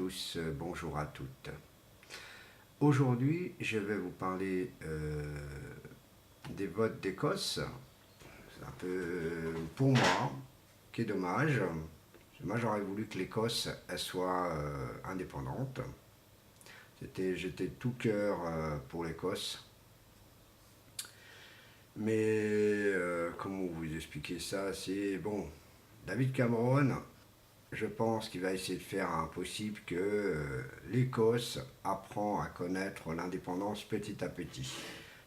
tous, bonjour à toutes. Aujourd'hui, je vais vous parler des votes d'Écosse. C'est un peu pour moi, qui est dommage. Moi, j'aurais voulu que l'Écosse elle soit indépendante. J'étais tout cœur pour l'Écosse. Mais comment vous expliquer ça? C'est bon, David Cameron, je pense qu'il va essayer de faire impossible que l'Écosse apprend à connaître l'indépendance petit à petit.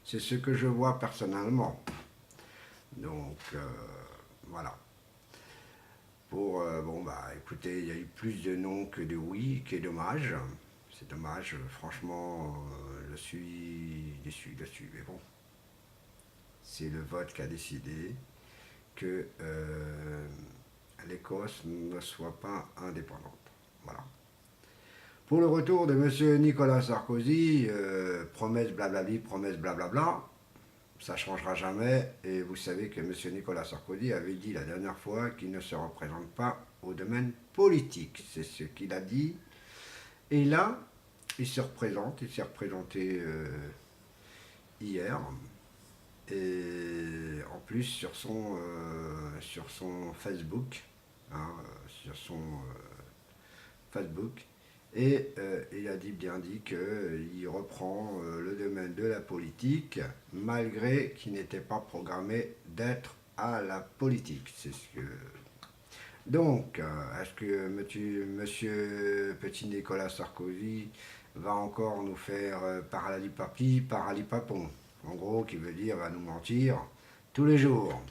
C'est ce que je vois personnellement. Donc voilà. Bon bah écoutez, il y a eu plus de non que de oui, qui est dommage. C'est dommage, franchement, je suis déçu dessus. Mais bon, c'est le vote qui a décidé que l'Écosse ne soit pas indépendante. Voilà. Pour le retour de M. Nicolas Sarkozy, promesse blablabli, promesse blablabla, ça ne changera jamais. Et vous savez que M. Nicolas Sarkozy avait dit la dernière fois qu'il ne se représente pas au domaine politique. C'est ce qu'il a dit. Et là, il se représente. Il s'est représenté hier. Et en plus sur son Facebook, hein, sur son Facebook, et il a bien dit qu'il reprend le domaine de la politique, malgré qu'il n'était pas programmé d'être à la politique. C'est ce que... Donc, est-ce que monsieur Petit Nicolas Sarkozy va encore nous faire paralipapi, paralipapon? En gros, qui veut dire va nous mentir tous les jours.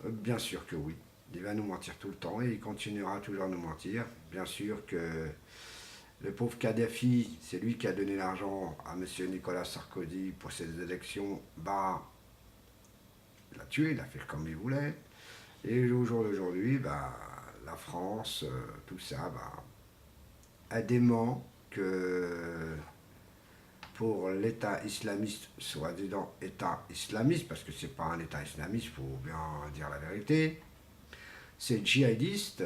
Bien sûr que oui. Il va nous mentir tout le temps et il continuera toujours à nous mentir. Bien sûr que le pauvre Kadhafi, c'est lui qui a donné l'argent à M. Nicolas Sarkozy pour ses élections. Bah, il l'a tué, il a fait comme il voulait. Et au jour d'aujourd'hui, bah, la France, tout ça, bah, a dément que pour l'État islamiste, soi-disant État islamiste, parce que c'est pas un État islamiste, il faut bien dire la vérité, ces djihadistes,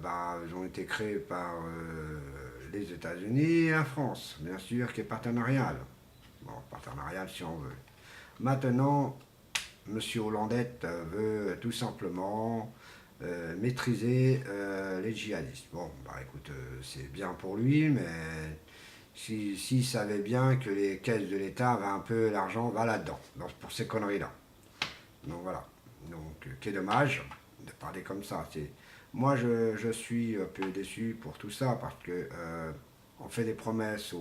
bah, ils ont été créés par les États-Unis et la France, bien sûr, qui est partenarial. Bon, partenarial si on veut. Maintenant, M. Hollandette veut tout simplement maîtriser les djihadistes. Bon, bah écoute, c'est bien pour lui, mais s'il savait bien que les caisses de l'État avaient un peu l'argent, va là-dedans, pour ces conneries-là. Donc voilà. Donc, quel dommage de parler comme ça. Moi, je suis un peu déçu pour tout ça, parce que on fait des promesses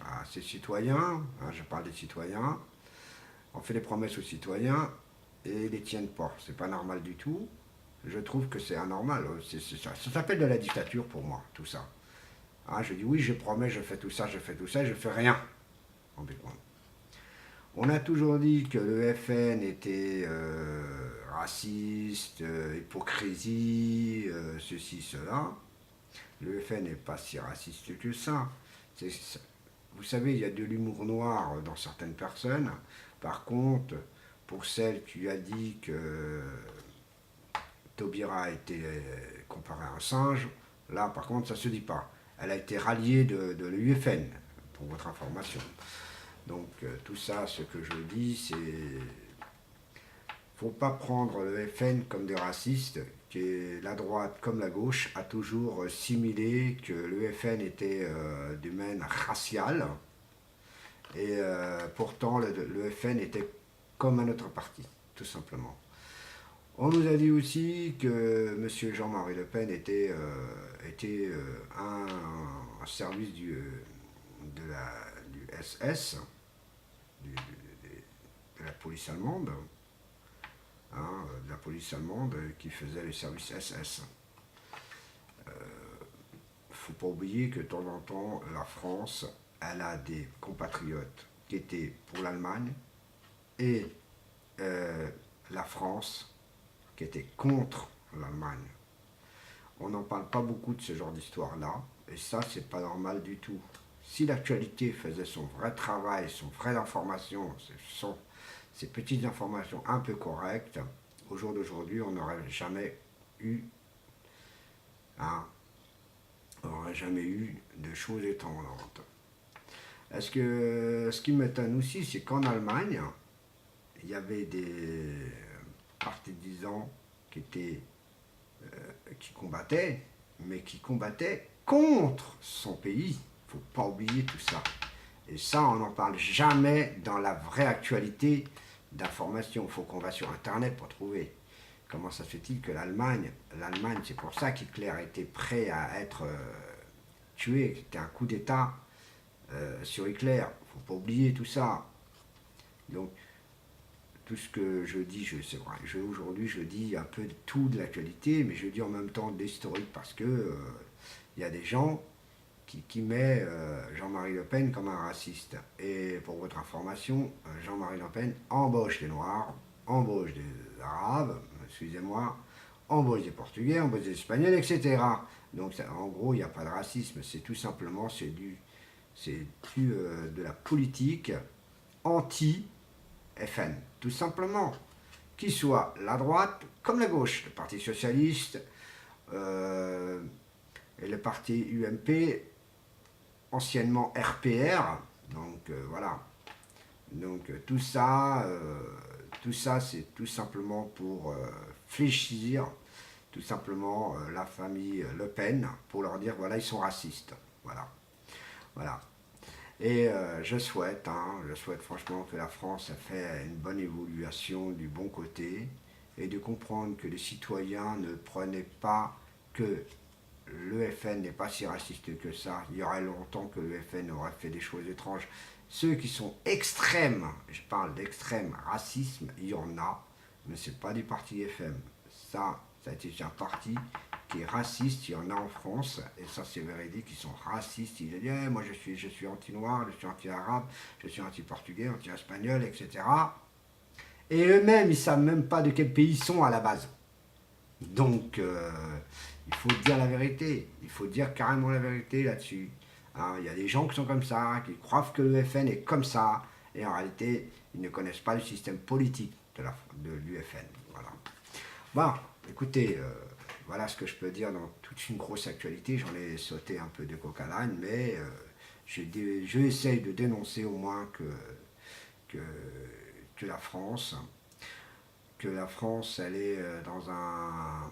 à ces citoyens, hein, je parle des citoyens, on fait des promesses aux citoyens et ils les tiennent pas. C'est pas normal du tout. Je trouve que c'est anormal. Ça s'appelle de la dictature pour moi, tout ça. Hein, je dis oui, je promets, je fais tout ça, je fais rien. On a toujours dit que le FN était raciste, hypocrisie, ceci, cela. Le FN n'est pas si raciste que ça. Vous savez, il y a de l'humour noir dans certaines personnes. Par contre, pour celle qui a dit que Taubira a été comparé à un singe, là par contre ça ne se dit pas. Elle a été ralliée de l'UFN, pour votre information. Donc tout ça, ce que je dis, c'est... Faut pas prendre le FN comme des racistes, que la droite comme la gauche a toujours simulé que le FN était du domaine racial, et pourtant le FN était comme un autre parti, tout simplement. On nous a dit aussi que M. Jean-Marie Le Pen était un service du SS, de la police allemande, hein, de la police allemande qui faisait les services SS. Faut pas oublier que de temps en temps, la France, elle a des compatriotes qui étaient pour l'Allemagne et la France qui était contre l'Allemagne. On n'en parle pas beaucoup de ce genre d'histoire-là, et ça, c'est pas normal du tout. Si l'actualité faisait son vrai travail, son vraie information, ces petites informations un peu correctes, au jour d'aujourd'hui, on n'aurait jamais eu n'aurait jamais eu de choses étonnantes. Est-ce que ce qui m'étonne aussi, c'est qu'en Allemagne, il y avait des partisans qui combattaient, mais qui combattaient contre son pays. Il ne faut pas oublier tout ça. Et ça, on n'en parle jamais dans la vraie actualité d'information. Il faut qu'on va sur Internet pour trouver. Comment ça se fait-il que l'Allemagne, c'est pour ça qu'Hitler était prêt à être tué, c'était un coup d'État sur Hitler. Il ne faut pas oublier tout ça. Donc, tout ce que je dis, c'est vrai. Aujourd'hui, je dis un peu de tout de l'actualité, mais je dis en même temps de l'historique parce que y a des gens qui mettent Jean-Marie Le Pen comme un raciste. Et pour votre information, Jean-Marie Le Pen embauche les Noirs, embauche des Arabes, excusez-moi, embauche des Portugais, embauche des Espagnols, etc. Donc ça, en gros, il n'y a pas de racisme, c'est tout simplement de la politique anti-FN, tout simplement. Qu'il soit la droite comme la gauche, le Parti Socialiste et le Parti UMP, anciennement RPR, donc voilà. Donc tout ça c'est tout simplement pour fléchir tout simplement la famille Le Pen, pour leur dire voilà, ils sont racistes. Voilà. Voilà. Et je souhaite franchement que la France a fait une bonne évolution du bon côté et de comprendre que les citoyens ne prenaient pas que le FN n'est pas si raciste que ça. Il y aurait longtemps que le FN aurait fait des choses étranges. Ceux qui sont extrêmes, je parle d'extrême racisme, il y en a, mais ce n'est pas du parti FM. Ça a été un parti qui est raciste, il y en a en France, et ça c'est véridique, ils sont racistes, ils disent hey, moi je suis anti-noir, je suis anti-arabe, je suis anti-portugais, anti-espagnol, etc. Et eux-mêmes, ils ne savent même pas de quel pays ils sont à la base. Donc, il faut dire la vérité, il faut dire carrément la vérité là-dessus. Hein, il y a des gens qui sont comme ça, qui croient que le FN est comme ça, et en réalité, ils ne connaissent pas le système politique de l'UFN. Voilà. Bon, écoutez, voilà ce que je peux dire dans toute une grosse actualité. J'en ai sauté un peu de coq à l'âne, mais je essaye de dénoncer au moins que la France, elle est dans un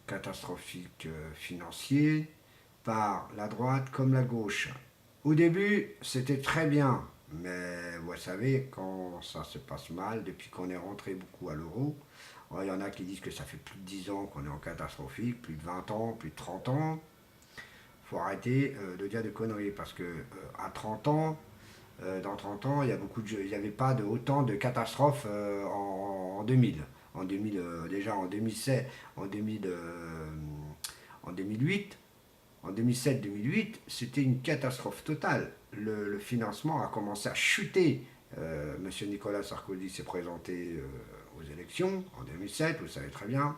catastrophique financier par la droite comme la gauche. Au début, c'était très bien, mais vous savez, quand ça se passe mal, depuis qu'on est rentré beaucoup à l'euro, il y en a qui disent que ça fait plus de 10 ans qu'on est en catastrophique, plus de 20 ans, plus de 30 ans. Il faut arrêter de dire des conneries, parce que à 30 ans, dans 30 ans, il n'y avait pas autant de catastrophes en 2000. En 2000, déjà en 2007, en 2008, en 2007-2008, c'était une catastrophe totale. Le financement a commencé à chuter. Monsieur Nicolas Sarkozy s'est présenté aux élections en 2007, vous savez très bien.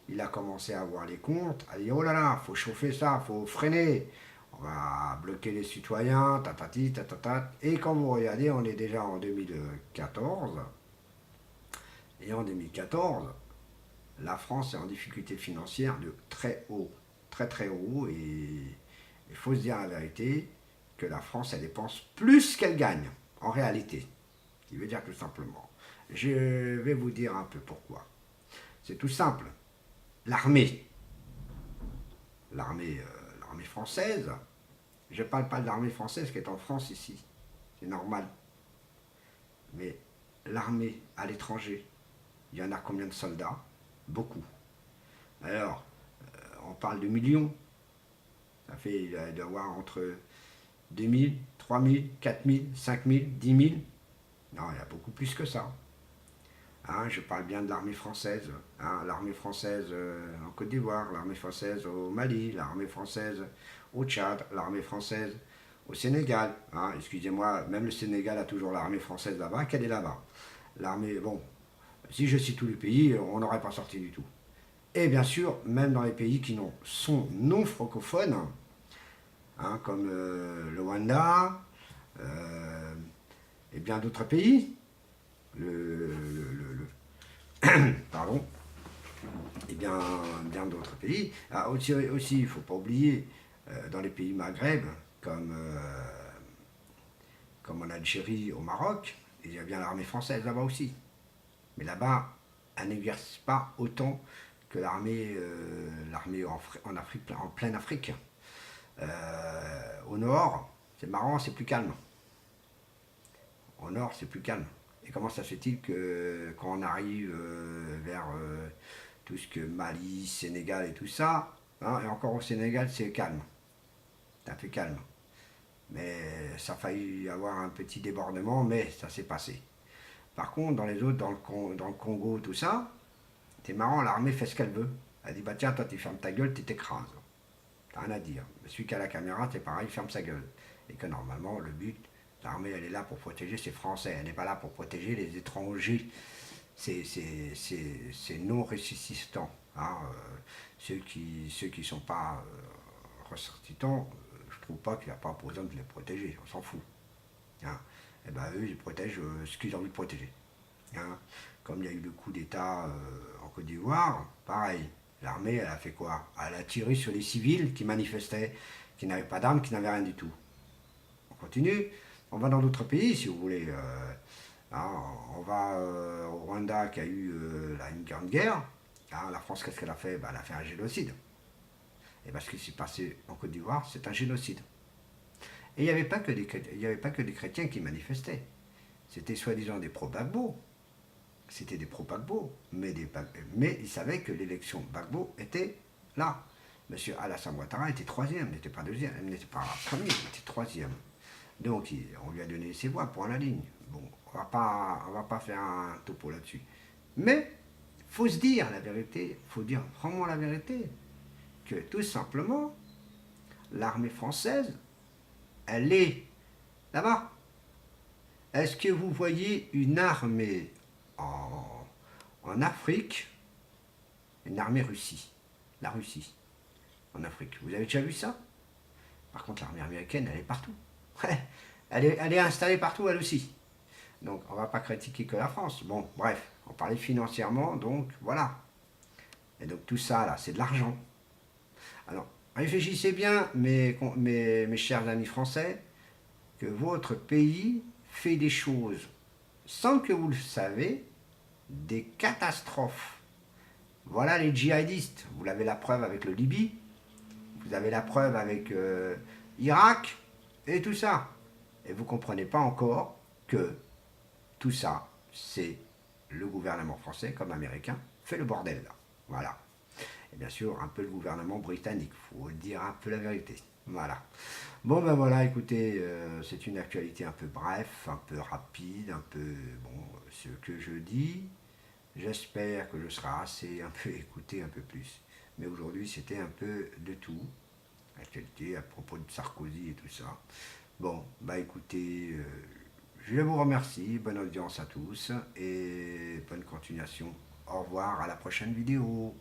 Il a commencé à voir les comptes, à dire oh là là, il faut chauffer ça, il faut freiner. On va bloquer les citoyens, tatati, tatata. Et quand vous regardez, on est déjà en 2014. Et en 2014, la France est en difficulté financière de très haut, très très haut. Et il faut se dire la vérité, que la France, elle dépense plus qu'elle gagne, en réalité. Ce qui veut dire tout simplement. Je vais vous dire un peu pourquoi. C'est tout simple. L'armée française, je ne parle pas de l'armée française qui est en France ici, c'est normal. Mais l'armée à l'étranger, il y en a combien de soldats? Beaucoup. Alors, on parle de millions. Ça fait, il doit y avoir entre 2000, 3000, 4000, 5000, 10 000. Non, il y a beaucoup plus que ça. Hein, je parle bien de l'armée française. Hein, l'armée française en Côte d'Ivoire, l'armée française au Mali, l'armée française au Tchad, l'armée française au Sénégal. Hein, excusez-moi, même le Sénégal a toujours l'armée française là-bas. Qu'elle est là-bas. L'armée, bon, si je cite tous les pays, on n'aurait pas sorti du tout. Et bien sûr, même dans les pays qui sont non francophones, hein, comme le Rwanda et bien d'autres pays, pardon, et bien d'autres pays. Ah, aussi, il ne faut pas oublier, dans les pays Maghreb, comme en Algérie, au Maroc, il y a bien l'armée française là-bas aussi. Mais là-bas, elle n'exerce pas autant que l'armée en Afrique, en pleine Afrique. Au nord, c'est marrant, c'est plus calme. Au nord, c'est plus calme. Et comment ça se fait-il que quand on arrive vers tout ce que Mali, Sénégal et tout ça, hein, et encore au Sénégal, c'est calme. C'est un peu calme. Mais ça a failli y avoir un petit débordement, mais ça s'est passé. Par contre, dans les autres, dans le Congo, tout ça, c'est marrant, l'armée fait ce qu'elle veut. Elle dit, bah tiens, toi tu fermes ta gueule, tu t'écrases. T'as rien à dire. Celui qui a la caméra, c'est pareil, ferme sa gueule. Et que normalement, le but, l'armée, elle est là pour protéger ses Français. Elle n'est pas là pour protéger les étrangers. C'est non ressuscitants. Hein. Ceux qui ne sont pas ressuscitants, je trouve pas qu'il n'y a pas besoin de les protéger. On s'en fout. Hein. Et ben eux, ils protègent ce qu'ils ont envie de protéger. Hein. Comme il y a eu le coup d'État en Côte d'Ivoire, pareil. L'armée, elle a fait quoi? Elle a tiré sur les civils qui manifestaient, qui n'avaient pas d'armes, qui n'avaient rien du tout. On continue. On va dans d'autres pays, si vous voulez. Hein, on va au Rwanda, qui a eu une grande guerre. Hein, la France, qu'est-ce qu'elle a fait? Ben, elle a fait un génocide. Et ben, ce qui s'est passé en Côte d'Ivoire, c'est un génocide. Et il n'y avait pas que des chrétiens qui manifestaient. C'était soi-disant des pro-Gbagbo. C'était des pro-Gbagbo. Mais ils savaient que l'élection Gbagbo était là. Monsieur Alassane Ouattara était troisième, n'était pas deuxième, n'était pas premier, il était troisième. Donc on lui a donné ses voix pour la ligne. Bon, on va pas faire un topo là-dessus. Mais il faut se dire la vérité, il faut dire vraiment la vérité, que tout simplement, l'armée française, elle est là-bas. Est-ce que vous voyez une armée en Afrique, une armée Russie, la Russie, en Afrique? Vous avez déjà vu ça? Par contre, l'armée américaine, elle est partout. Elle est installée partout, elle aussi. Donc, on ne va pas critiquer que la France. Bon, bref, on parlait financièrement, donc voilà. Et donc, tout ça, là, c'est de l'argent. Alors, réfléchissez bien, mes chers amis français, que votre pays fait des choses sans que vous le savez, des catastrophes. Voilà les djihadistes. Vous avez la preuve avec le Libye, vous avez la preuve avec Irak et tout ça. Et vous ne comprenez pas encore que tout ça, c'est le gouvernement français comme américain fait le bordel là. Voilà. Et bien sûr, un peu le gouvernement britannique. Il faut dire un peu la vérité. Voilà. Bon ben voilà, écoutez, c'est une actualité un peu bref, un peu rapide, un peu, bon, ce que je dis, j'espère que je serai assez un peu écouté un peu plus. Mais aujourd'hui, c'était un peu de tout, actualité à propos de Sarkozy et tout ça. Bon, bah écoutez, je vous remercie, bonne audience à tous et bonne continuation. Au revoir, à la prochaine vidéo.